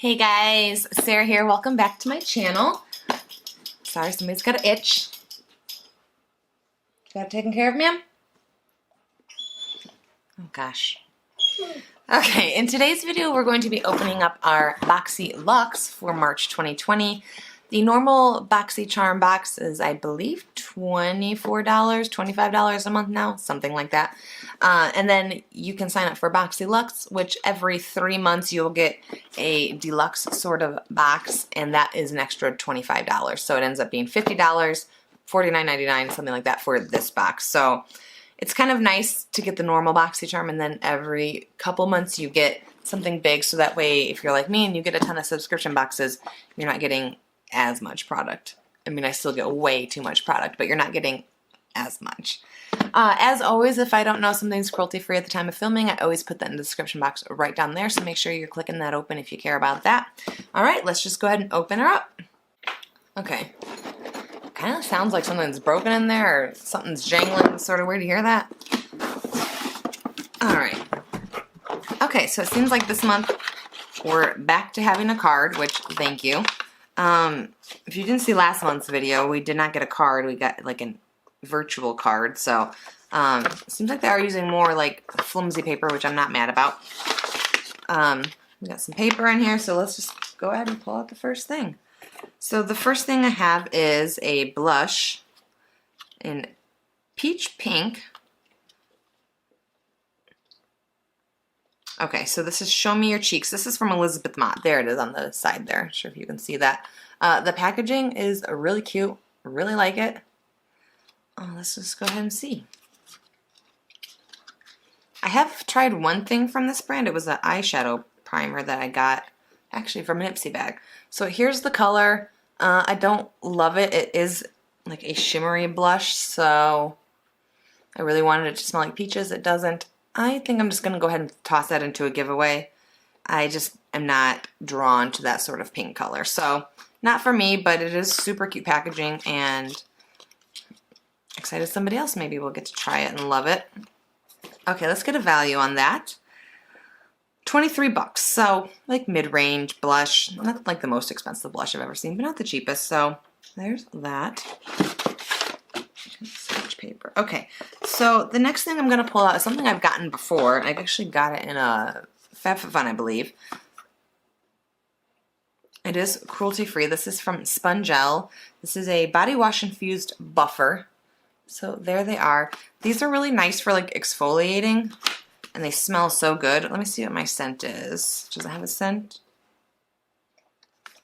Hey guys, Sarah here. Welcome back to my channel. Sorry, somebody's got an itch. Got it taken care of, ma'am? Oh gosh. Okay, in today's video we're going to be opening up our Boxyluxe for March 2020. The normal Boxycharm box is, I believe, $24, $25 a month now, something like that. And then you can sign up for Boxyluxe, which every 3 months you'll get a deluxe sort of box, and that is an extra $25. So it ends up being $50, $49.99, something like that for this box. So it's kind of nice to get the normal Boxycharm, and then every couple months you get something big, so that way if you're like me and you get a ton of subscription boxes, you're not getting as much product. I mean, I still get way too much product, but you're not getting as much. As always, if I don't know something's cruelty-free at the time of filming, I always put that in the description box right down there, so make sure you're clicking that open if you care about that. Alright, let's just go ahead and open her up. Okay. Kind of sounds like something's broken in there, or something's jangling. Sort of weird to hear that. Alright. Okay, so it seems like this month we're back to having a card, which, thank you. If you didn't see last month's video, we did not get a card. We got like a virtual card. So, it seems like they are using more like flimsy paper, which I'm not mad about. We got some paper in here, so let's just go ahead and pull out the first thing. So the first thing I have is a blush in peach pink. Okay, so this is Show Me Your Cheeks. This is from Elizabeth Mott. There it is on the side there. Not sure if you can see that. The packaging is really cute. Really like it. Let's just go ahead and see. I have tried one thing from this brand. It was an eyeshadow primer that I got actually from an Ipsy bag. So here's the color. I don't love it. It is like a shimmery blush, so I really wanted it to smell like peaches. It doesn't. I think I'm just going to go ahead and toss that into a giveaway. I just am not drawn to that sort of pink color. So, not for me, but it is super cute packaging, and excited somebody else maybe will get to try it and love it. Okay, let's get a value on that. 23 bucks. So, like mid-range blush. Not like the most expensive blush I've ever seen, but not the cheapest. So, there's that. Sketch paper. Okay, so the next thing I'm going to pull out is something I've gotten before. I've actually got it in a FabFitFun, I believe. It is cruelty-free. This is from Spongelle. This is a body wash infused buffer. So there they are. These are really nice for like exfoliating, and they smell so good. Let me see what my scent is. Does it have a scent?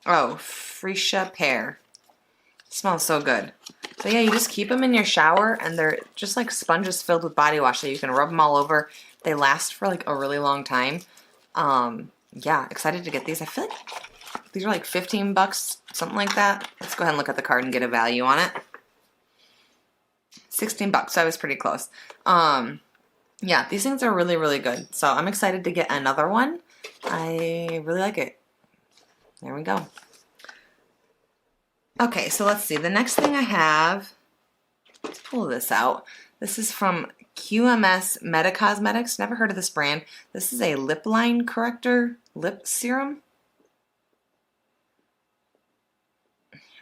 Oh, Freesia Pear. Smells so good. So yeah, you just keep them in your shower, and they're just like sponges filled with body wash, so you can rub them all over. They last for like a really long time. Yeah, excited to get these. I feel like these are like 15 bucks, something like that. Let's go ahead and look at the card and get a value on it. 16 bucks, so I was pretty close. Yeah, these things are really, really good. So I'm excited to get another one. I really like it. There we go. Okay, so let's see. The next thing I have, let's pull this out. This is from QMS Medicosmetics. Never heard of this brand. This is a lip line corrector lip serum.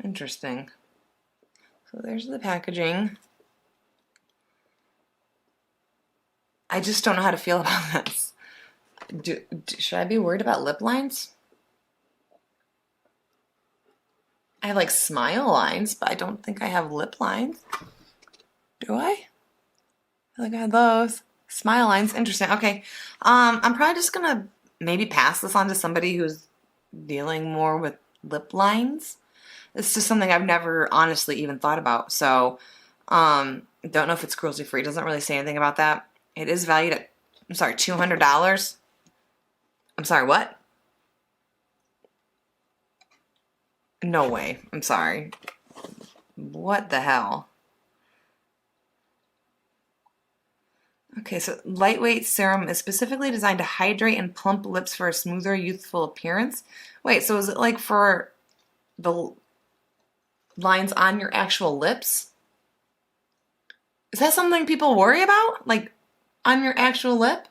Interesting. So there's the packaging. I just don't know how to feel about this. Should I be worried about lip lines? I have like smile lines, but I don't think I have lip lines. Do I? I feel like I had those. Smile lines, interesting. Okay, I'm probably just gonna maybe pass this on to somebody who's dealing more with lip lines. It's just something I've never honestly even thought about. So, don't know if it's cruelty free. It doesn't really say anything about that. It is valued at, I'm sorry, $200. I'm sorry, what? No way. I'm sorry. What the hell? Okay, so lightweight serum is specifically designed to hydrate and plump lips for a smoother, youthful appearance. Wait, so is it like for the lines on your actual lips? Is that something people worry about? Like on your actual lip?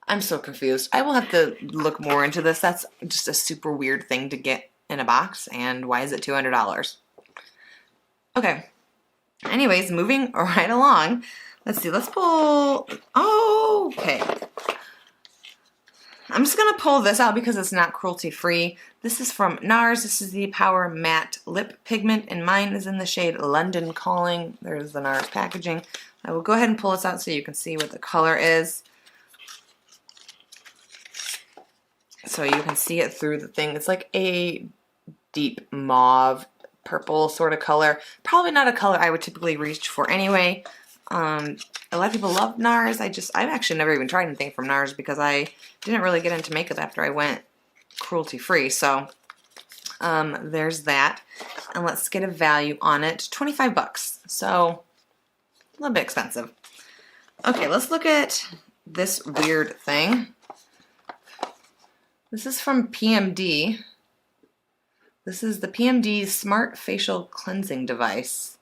I'm so confused. I will have to look more into this. That's just a super weird thing to get in a box, and why is it $200? Okay. Anyways, moving right along. Let's see, let's pull, oh, okay. I'm just gonna pull this out because it's not cruelty free. This is from Nars. This is the Powermatte Lip Pigment, and mine is in the shade London Calling. There's the Nars packaging. I will go ahead and pull this out so you can see what the color is. So you can see it through the thing. It's like a deep mauve purple sort of color. Probably not a color I would typically reach for anyway. A lot of people love Nars. I've actually never even tried anything from Nars because I didn't really get into makeup after I went cruelty free. So there's that. And let's get a value on it. 25 bucks. So a little bit expensive. Okay, let's look at this weird thing. This is from PMD. This is the PMD Smart Facial Cleansing Device.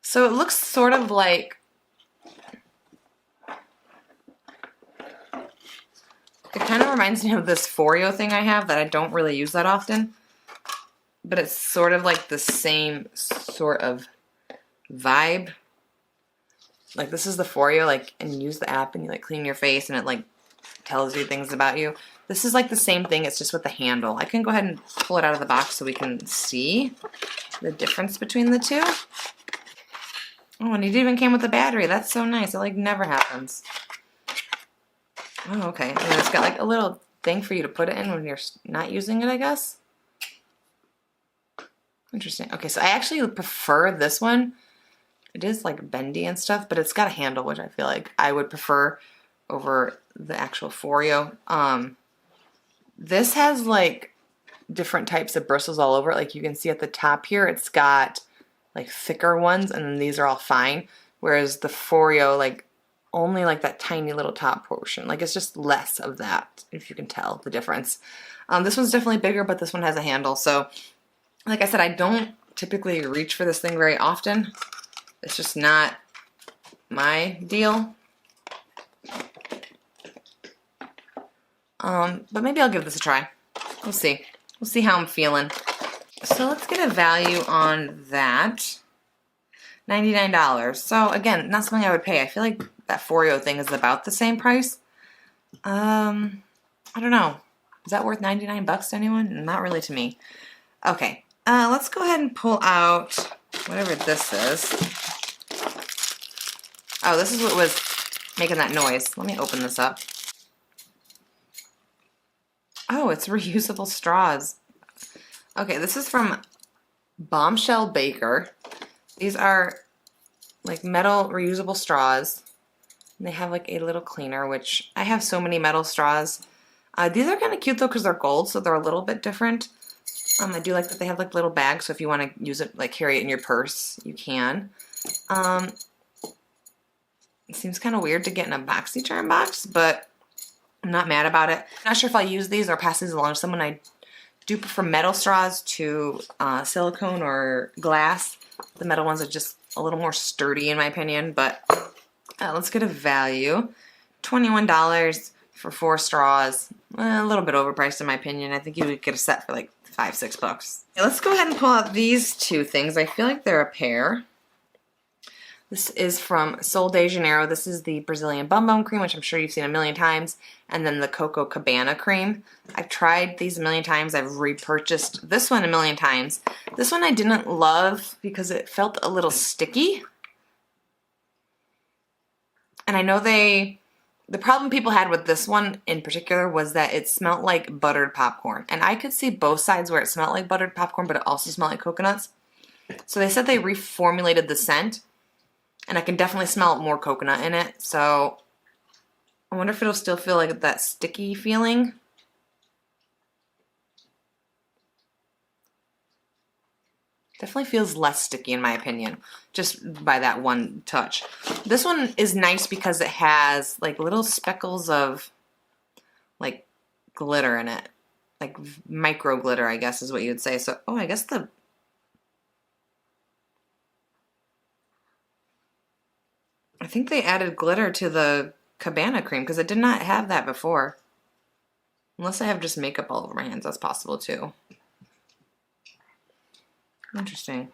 So it looks sort of like, it kind of reminds me of this Foreo thing I have that I don't really use that often. But it's sort of like the same sort of vibe. Like this is the Foreo, like, and you use the app and you like clean your face and it like tells you things about you. This is like the same thing, it's just with the handle. I can go ahead and pull it out of the box so we can see the difference between the two. Oh, and it even came with a battery. That's so nice. It like never happens. Oh, okay. And then it's got like a little thing for you to put it in when you're not using it, I guess. Interesting. Okay, so I actually prefer this one. It is like bendy and stuff, but it's got a handle, which I feel like I would prefer over the actual Foreo. This has like different types of bristles all over it. Like you can see at the top here, it's got like thicker ones, and then these are all fine. Whereas the Foreo, like only like that tiny little top portion. Like it's just less of that, if you can tell the difference. This one's definitely bigger, but this one has a handle. So like I said, I don't typically reach for this thing very often. It's just not my deal. But maybe I'll give this a try. We'll see. We'll see how I'm feeling. So let's get a value on that. $99. So again, not something I would pay. I feel like that Foreo thing is about the same price. I don't know. Is that worth 99 bucks to anyone? Not really to me. Okay. Let's go ahead and pull out whatever this is. Oh, this is what was making that noise. Let me open this up. Oh, it's reusable straws. Okay, this is from Bombshell Baker. These are like metal reusable straws. And they have like a little cleaner, which I have so many metal straws. These are kind of cute though because they're gold, so they're a little bit different. I do like that they have like little bags, so if you want to use it, like carry it in your purse, you can. It seems kind of weird to get in a Boxycharm box, but I'm not mad about it. I'm not sure if I'll use these or pass these along to someone. I do prefer metal straws to silicone or glass. The metal ones are just a little more sturdy in my opinion, but let's get a value. $21 for 4 straws. A little bit overpriced in my opinion. I think you would get a set for like $5-6 bucks. Okay, let's go ahead and pull out these two things. I feel like they're a pair. This is from Sol de Janeiro. This is the Brazilian Bum Bum Cream, which I'm sure you've seen a million times, and then the Coco Cabana Cream. I've tried these a million times. I've repurchased this one a million times. This one I didn't love because it felt a little sticky. And I know the problem people had with this one in particular was that it smelled like buttered popcorn. And I could see both sides where it smelled like buttered popcorn, but it also smelled like coconuts. So they said they reformulated the scent. And I can definitely smell more coconut in it, so I wonder if it'll still feel like that sticky feeling. Definitely feels less sticky in my opinion, just by that one touch. This one is nice because it has like little speckles of like glitter in it. Like micro glitter, I guess is what you would say. So, oh, I guess the I think they added glitter to the Cabana cream because it did not have that before. Unless I have just makeup all over my hands, that's possible too. Interesting.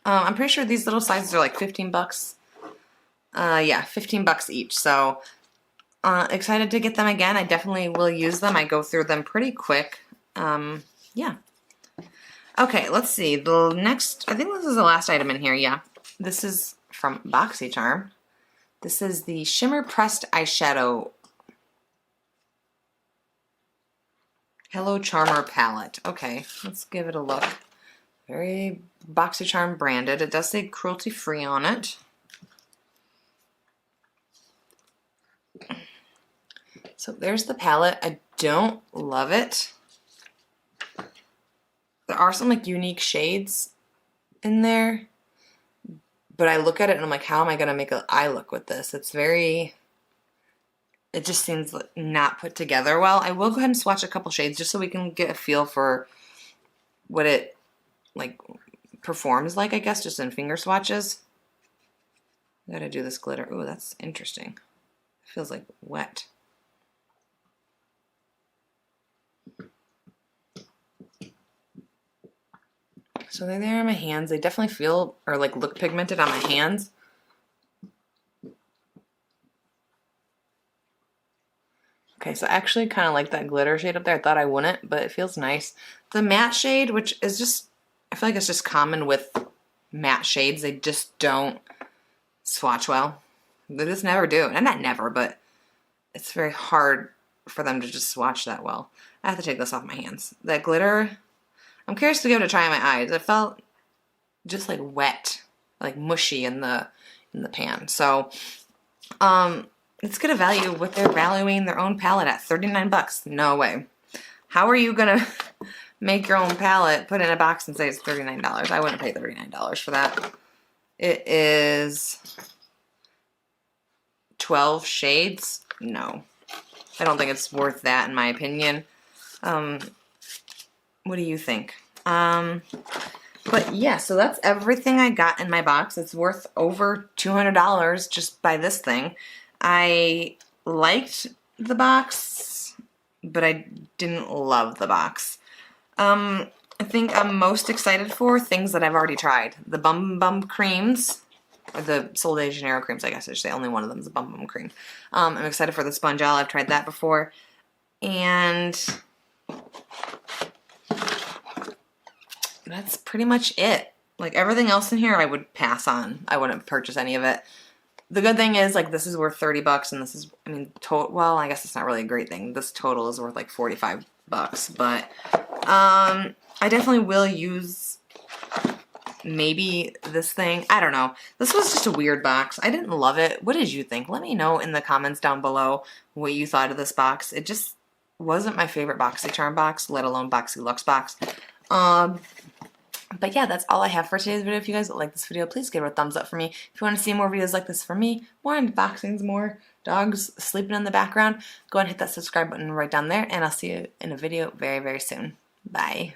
I'm pretty sure these little sizes are like 15 bucks. Yeah, 15 bucks each. So excited to get them again. I definitely will use them. I go through them pretty quick. Yeah. Okay, let's see. The next, I think this is the last item in here. Yeah. This is from Boxycharm. This is the Shimmer Pressed Eyeshadow Hello Charmer Palette. Okay, let's give it a look. Very Boxycharm branded. It does say cruelty free on it. So there's the palette. I don't love it. There are some like unique shades in there, but I look at it and I'm like, how am I gonna make an eye look with this? It's very, it just seems not put together well. I will go ahead and swatch a couple shades just so we can get a feel for what it like performs like, I guess, just in finger swatches. I gotta do this glitter. Ooh, that's interesting. It feels like wet. So they're there on my hands. They definitely feel or like look pigmented on my hands. Okay, so I actually kind of like that glitter shade up there. I thought I wouldn't, but it feels nice. The matte shade, which is just, I feel like it's just common with matte shades. They just don't swatch well. They just never do. And not never, but it's very hard for them to just swatch that well. I have to take this off my hands. That glitter, I'm curious to give it a try on my eyes. It felt just like wet, like mushy in the pan. So, let's get a value what they're valuing their own palette at. 39 bucks. No way. How are you gonna make your own palette, put it in a box and say it's $39? I wouldn't pay $39 for that. It is 12 shades. No. I don't think it's worth that in my opinion. What do you think? But yeah, so that's everything I got in my box. It's worth over $200 just by this thing. I liked the box, but I didn't love the box. I think I'm most excited for things that I've already tried. The Bum creams, or the Sol de Janeiro creams, I guess I should say. Only one of them is a Bum cream. I'm excited for the Spongelle. I've tried that before. And that's pretty much it. Like everything else in here I would pass on. I wouldn't purchase any of it. The good thing is, like, this is worth 30 bucks, and this is, I mean, well, I guess it's not really a great thing. This total is worth like 45 bucks, but I definitely will use maybe this thing. I don't know. This was just a weird box. I didn't love it. What did you think? Let me know in the comments down below what you thought of this box. It just wasn't my favorite Boxycharm box, let alone Boxyluxe box. But yeah, that's all I have for today's video. If you guys like this video, please give it a thumbs up for me. If you want to see more videos like this from me, more unboxings, more dogs sleeping in the background, go ahead and hit that subscribe button right down there, and I'll see you in a video very, very soon. Bye.